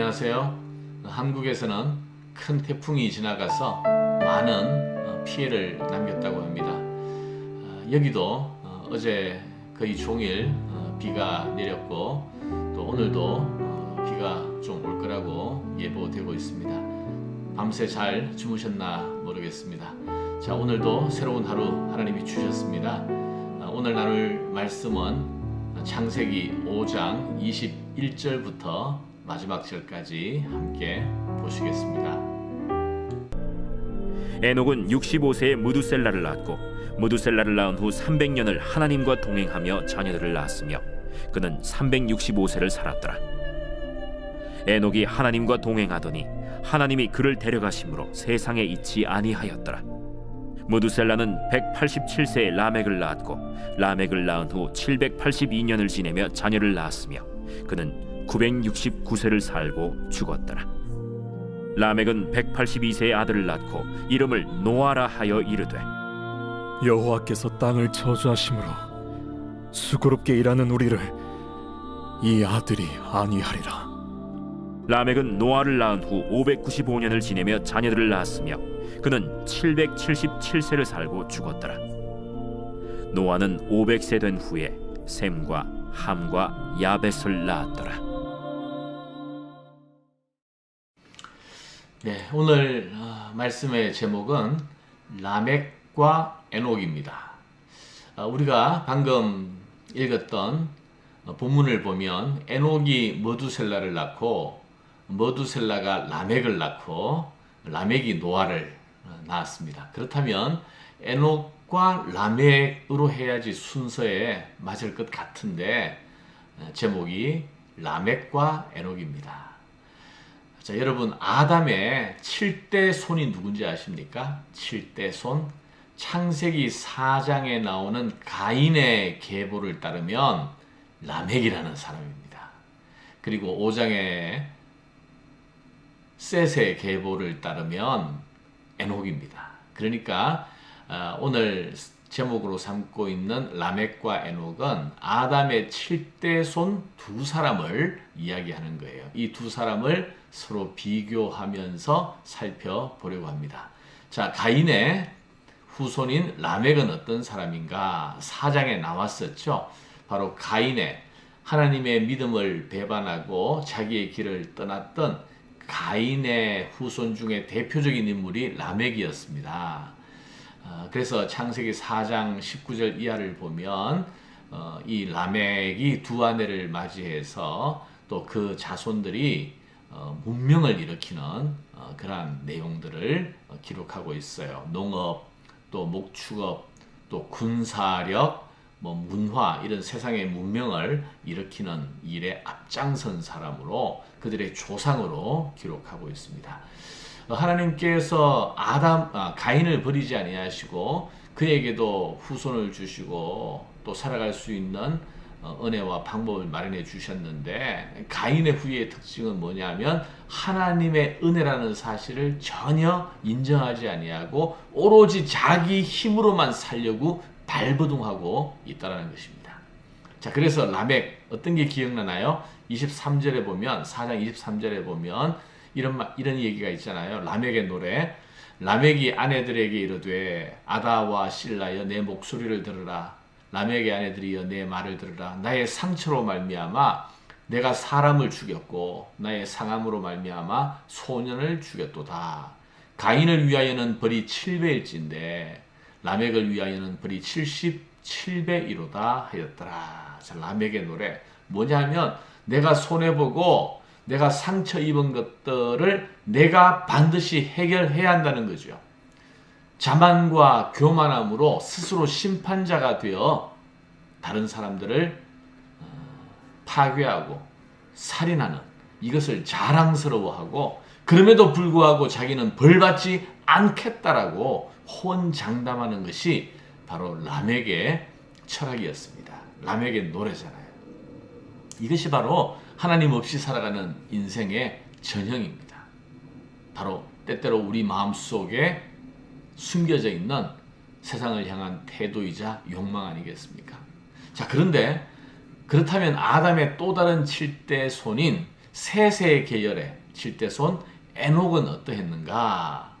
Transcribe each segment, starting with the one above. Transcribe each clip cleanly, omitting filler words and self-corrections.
안녕하세요. 한국에서는 큰 태풍이 지나가서 많은 피해를 남겼다고 합니다. 여기도 어제 거의 종일 비가 내렸고 또 오늘도 비가 좀 올 거라고 예보되고 있습니다. 밤새 잘 주무셨나 모르겠습니다. 자, 오늘도 새로운 하루 하나님이 주셨습니다. 오늘 나눌 말씀은 창세기 5장 21절부터 마지막 절까지 함께 보시겠습니다. 에녹은 65세에 무두셀라를 낳았고 무두셀라를 낳은 후 300년을 하나님과 동행하며 자녀들을 낳았으며 그는 365세를 살았더라. 에녹이 하나님과 동행하더니 하나님이 그를 데려가심으로 세상에 있지 아니하였더라. 무두셀라는 187세에 라멕을 낳았고 라멕을 낳은 후 782년을 지내며 자녀를 낳았으며 그는 969세를 살고 죽었더라. 라멕은 182세의 아들을 낳고 이름을 노아라 하여 이르되 여호와께서 땅을 저주하심으로 수고롭게 일하는 우리를 이 아들이 안위하리라. 라멕은 노아를 낳은 후 595년을 지내며 자녀들을 낳았으며 그는 777세를 살고 죽었더라. 노아는 500세 된 후에 셈과 함과 야벳을 낳았더라. 네, 오늘 말씀의 제목은 라멕과 에녹입니다. 우리가 방금 읽었던 본문을 보면 에녹이 머두셀라를 낳고 머두셀라가 라멕을 낳고 라멕이 노아를 낳았습니다. 그렇다면 에녹과 라멕으로 해야지 순서에 맞을 것 같은데 제목이 라멕과 에녹입니다. 자, 여러분, 아담의 7대 손이 누군지 아십니까? 7대 손. 창세기 4장에 나오는 가인의 계보를 따르면 라멕이라는 사람입니다. 그리고 5장에 셋의 계보를 따르면 에녹입니다. 그러니까 오늘 제목으로 삼고 있는 라멕과 에녹은 아담의 7대 손 두 사람을 이야기하는 거예요. 이 두 사람을 서로 비교하면서 살펴보려고 합니다. 자, 가인의 후손인 라멕은 어떤 사람인가? 4장에 나왔었죠. 바로 가인의 하나님의 믿음을 배반하고 자기의 길을 떠났던 가인의 후손 중에 대표적인 인물이 라멕이었습니다. 그래서 창세기 4장 19절 이하를 보면 이 라멕이 두 아내를 맞이해서 또 그 자손들이 문명을 일으키는 그러한 내용들을 기록하고 있어요. 농업, 또 목축업, 또 군사력, 문화, 이런 세상의 문명을 일으키는 일에 앞장선 사람으로 그들의 조상으로 기록하고 있습니다. 하나님께서 가인을 버리지 아니하시고 그에게도 후손을 주시고 또 살아갈 수 있는 은혜와 방법을 마련해 주셨는데 가인의 후예의 특징은 뭐냐면 하나님의 은혜라는 사실을 전혀 인정하지 아니하고 오로지 자기 힘으로만 살려고 발버둥하고 있다는 것입니다. 자, 그래서 라멕 어떤 게 기억나나요? 23절에 보면 4장 23절에 보면 이런 얘기가 있잖아요. 라멕의 노래. 라멕이 아내들에게 이르되 아다와 실라여 내 목소리를 들으라. 라멕의 아내들이여 내 말을 들으라. 나의 상처로 말미암아 내가 사람을 죽였고 나의 상함으로 말미암아 소년을 죽였도다. 가인을 위하여는 벌이 7배일진데 라멕을 위하여는 벌이 77배이로다 하였더라. 자, 라멕의 노래 뭐냐면 내가 손해보고 내가 상처 입은 것들을 내가 반드시 해결해야 한다는 거죠. 자만과 교만함으로 스스로 심판자가 되어 다른 사람들을 파괴하고 살인하는 이것을 자랑스러워하고 그럼에도 불구하고 자기는 벌받지 않겠다라고 호언장담하는 것이 바로 라멕의 철학이었습니다. 라멕의 노래잖아요. 이것이 바로 하나님 없이 살아가는 인생의 전형입니다. 바로 때때로 우리 마음속에 숨겨져 있는 세상을 향한 태도이자 욕망 아니겠습니까? 자, 그런데 그렇다면 아담의 또 다른 7대 손인 셋의 계열의 7대손 에녹은 어떠했는가?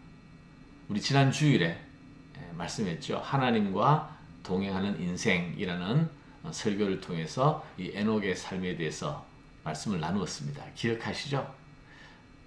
우리 지난 주일에 말씀했죠. 하나님과 동행하는 인생이라는 설교를 통해서 이 에녹의 삶에 대해서 말씀을 나누었습니다. 기억하시죠?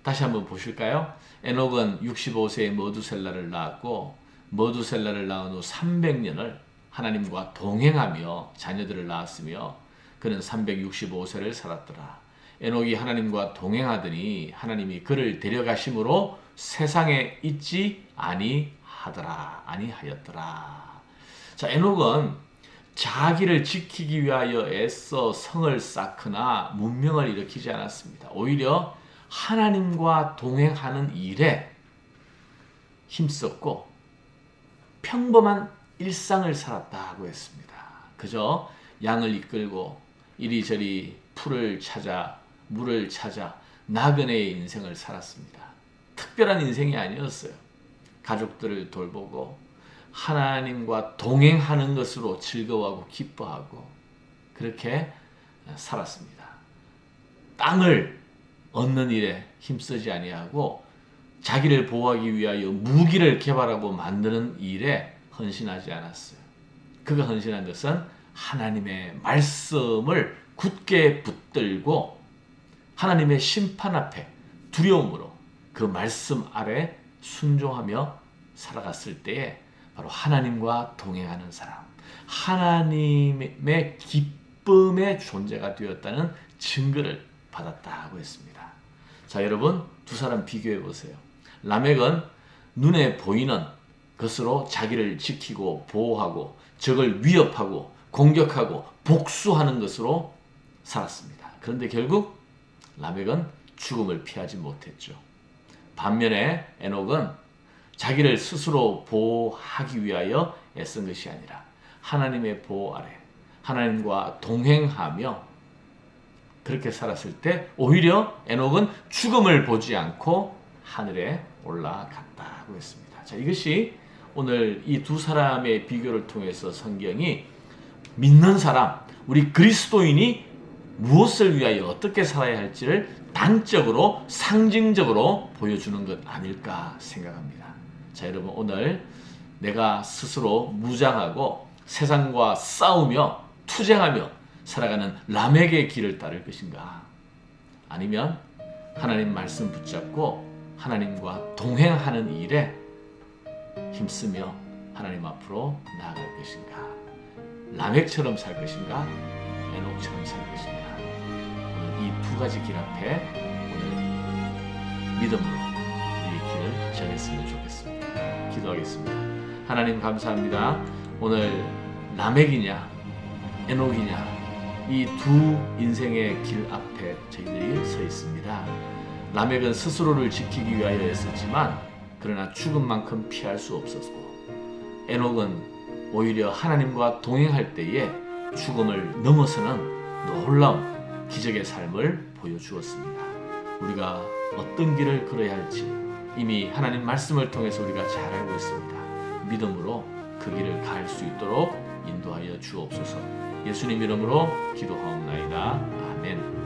다시 한번 보실까요? 에녹은 65세에 머두셀라를 낳았고 머두셀라를 낳은 후 300년을 하나님과 동행하며 자녀들을 낳았으며 그는 365세를 살았더라. 에녹이 하나님과 동행하더니 하나님이 그를 데려가심으로 세상에 있지 아니하였더라. 자, 에녹은 자기를 지키기 위하여 애써 성을 쌓거나 문명을 일으키지 않았습니다. 오히려 하나님과 동행하는 일에 힘썼고 평범한 일상을 살았다고 했습니다. 그저 양을 이끌고 이리저리 풀을 찾아 물을 찾아 나그네의 인생을 살았습니다. 특별한 인생이 아니었어요. 가족들을 돌보고 하나님과 동행하는 것으로 즐거워하고 기뻐하고 그렇게 살았습니다. 땅을 얻는 일에 힘쓰지 아니하고 자기를 보호하기 위하여 무기를 개발하고 만드는 일에 헌신하지 않았어요. 그가 헌신한 것은 하나님의 말씀을 굳게 붙들고 하나님의 심판 앞에 두려움으로 그 말씀 아래 순종하며 살아갔을 때에 바로 하나님과 동행하는 사람, 하나님의 기쁨의 존재가 되었다는 증거를 받았다고 했습니다. 자, 여러분 두 사람 비교해 보세요. 라멕은 눈에 보이는 것으로 자기를 지키고 보호하고 적을 위협하고 공격하고 복수하는 것으로 살았습니다. 그런데 결국 라멕은 죽음을 피하지 못했죠. 반면에 에녹은 자기를 스스로 보호하기 위하여 애쓴 것이 아니라 하나님의 보호 아래 하나님과 동행하며 그렇게 살았을 때 오히려 에녹은 죽음을 보지 않고 하늘에 올라갔다고 했습니다. 자, 이것이 오늘 이 두 사람의 비교를 통해서 성경이 믿는 사람, 우리 그리스도인이 무엇을 위하여 어떻게 살아야 할지를 단적으로 상징적으로 보여주는 것 아닐까 생각합니다. 자, 여러분 오늘 내가 스스로 무장하고 세상과 싸우며 투쟁하며 살아가는 라멕의 길을 따를 것인가? 아니면 하나님 말씀 붙잡고 하나님과 동행하는 일에 힘쓰며 하나님 앞으로 나아갈 것인가? 라멕처럼 살 것인가? 에녹처럼 살 것인가? 오늘 이 두 가지 길 앞에 오늘 믿음으로 이 길을 정했으면 좋겠습니다. 기도하겠습니다. 하나님 감사합니다. 오늘 라멕이냐 에녹이냐 이 두 인생의 길 앞에 저희들이 서 있습니다. 라멕은 스스로를 지키기 위하여 애썼지만 그러나 죽음만큼 피할 수 없었고 에녹은 오히려 하나님과 동행할 때에 죽음을 넘어서는 놀라운 기적의 삶을 보여주었습니다. 우리가 어떤 길을 걸어야 할지 이미 하나님 말씀을 통해서 우리가 잘 알고 있습니다. 믿음으로 그 길을 갈 수 있도록 인도하여 주옵소서. 예수님 이름으로 기도하옵나이다. 아멘.